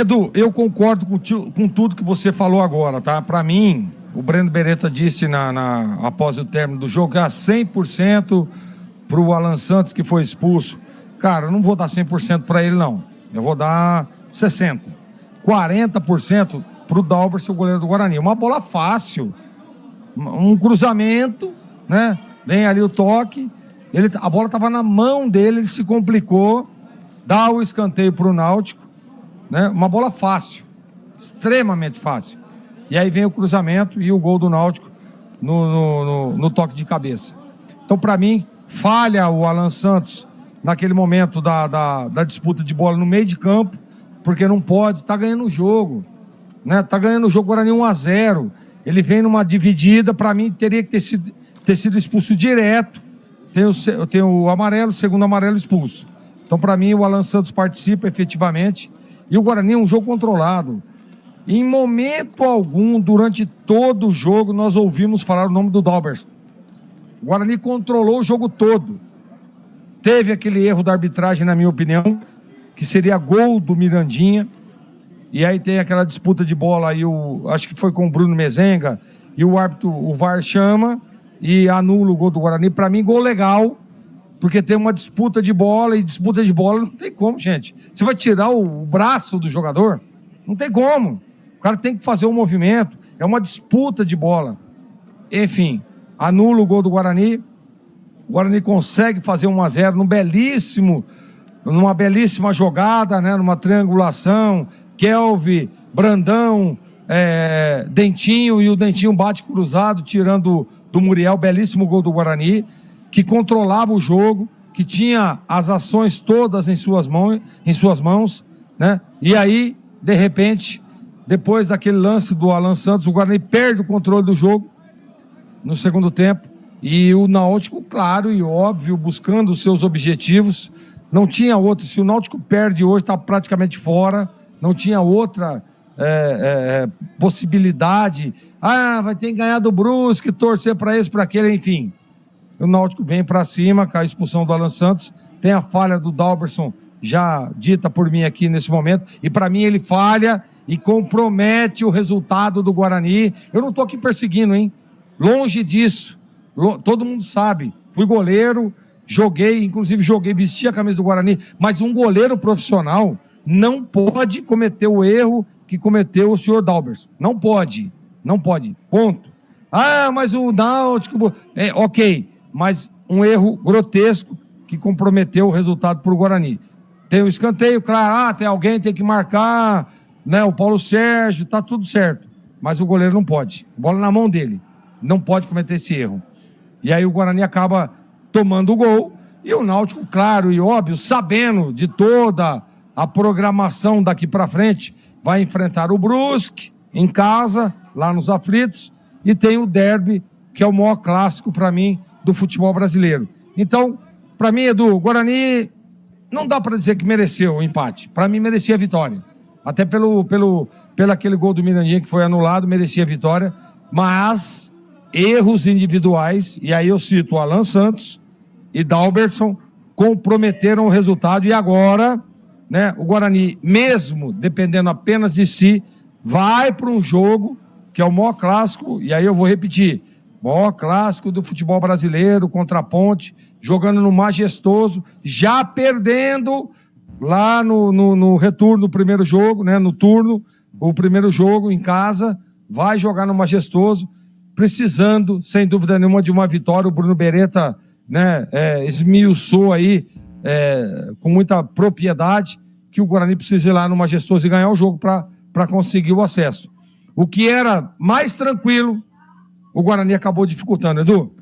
Edu, eu concordo com tudo que você falou agora, tá? Para mim, o Breno Beretta disse após o término do jogo que 100% pro Alan Santos, que foi expulso. Cara, eu não vou dar 100% para ele, não. Eu vou dar 60%. 40% pro Dalberson, o goleiro do Guarani. Uma bola fácil. Um cruzamento, né? Vem ali o toque. A bola estava na mão dele, ele se complicou. Dá o escanteio pro Náutico. Né? Uma bola fácil, extremamente fácil. E aí vem o cruzamento e o gol do Náutico no toque de cabeça. Então, para mim, falha o Alan Santos naquele momento da disputa de bola no meio de campo, porque não pode, tá ganhando o jogo, né? Tá ganhando o jogo Guarani 1-0. Ele vem numa dividida, para mim teria que ter sido expulso direto. Tem o amarelo, o segundo amarelo expulso. Então, para mim, o Alan Santos participa efetivamente. E o Guarani é um jogo controlado. Em momento algum, durante todo o jogo, nós ouvimos falar o nome do Dalberson. O Guarani controlou o jogo todo. Teve aquele erro da arbitragem, na minha opinião, que seria gol do Mirandinha. E aí tem aquela disputa de bola aí, acho que foi com o Bruno Mezenga, e o árbitro, o VAR chama e anula o gol do Guarani. Para mim, gol legal. Porque tem uma disputa de bola, e disputa de bola não tem como, gente. Você vai tirar o braço do jogador? Não tem como. O cara tem que fazer um movimento. É uma disputa de bola. Enfim, anula o gol do Guarani. O Guarani consegue fazer 1-0 numa belíssima jogada, né? Numa triangulação. Kelvin, Brandão, Dentinho, e o Dentinho bate cruzado, tirando do Muriel. Belíssimo gol do Guarani, que controlava o jogo, que tinha as ações todas em suas mãos, né? E aí, de repente, depois daquele lance do Alan Santos, o Guarani perde o controle do jogo no segundo tempo, e o Náutico, claro e óbvio, buscando os seus objetivos, não tinha outro. Se o Náutico perde hoje, está praticamente fora, não tinha outra possibilidade. Vai ter que ganhar do Brusque, torcer para esse, para aquele, enfim. O Náutico vem para cima com a expulsão do Alan Santos. Tem a falha do Dalberson, já dita por mim aqui nesse momento. E para mim ele falha e compromete o resultado do Guarani. Eu não estou aqui perseguindo, hein? Longe disso. Todo mundo sabe. Fui goleiro, vesti a camisa do Guarani. Mas um goleiro profissional não pode cometer o erro que cometeu o senhor Dalberson. Não pode. Não pode. Ponto. Mas o Náutico... Ok. Mas um erro grotesco que comprometeu o resultado para o Guarani. Tem o escanteio, claro, tem alguém, tem que marcar, né? O Paulo Sérgio, tá tudo certo. Mas o goleiro não pode. Bola na mão dele. Não pode cometer esse erro. E aí o Guarani acaba tomando o gol. E o Náutico, claro e óbvio, sabendo de toda a programação daqui para frente, vai enfrentar o Brusque em casa, lá nos Aflitos. E tem o derby, que é o maior clássico para mim do futebol brasileiro. Então, para mim, Edu, o Guarani não dá para dizer que mereceu o empate. Para mim, merecia a vitória. Até pelo aquele gol do Mirandinha que foi anulado, merecia a vitória. Mas erros individuais, e aí eu cito o Alan Santos e Dalberson, comprometeram o resultado. E agora, né, o Guarani, mesmo dependendo apenas de si, vai para um jogo que é o maior clássico, e aí eu vou repetir, maior clássico do futebol brasileiro, contra a Ponte, jogando no Majestoso, já perdendo lá no retorno do primeiro jogo, né, no turno, o primeiro jogo em casa, vai jogar no Majestoso, precisando, sem dúvida nenhuma, de uma vitória. O Bruno Beretta, né, esmiuçou aí, com muita propriedade, que o Guarani precisa ir lá no Majestoso e ganhar o jogo para conseguir o acesso. O que era mais tranquilo, o Guarani acabou dificultando, Edu.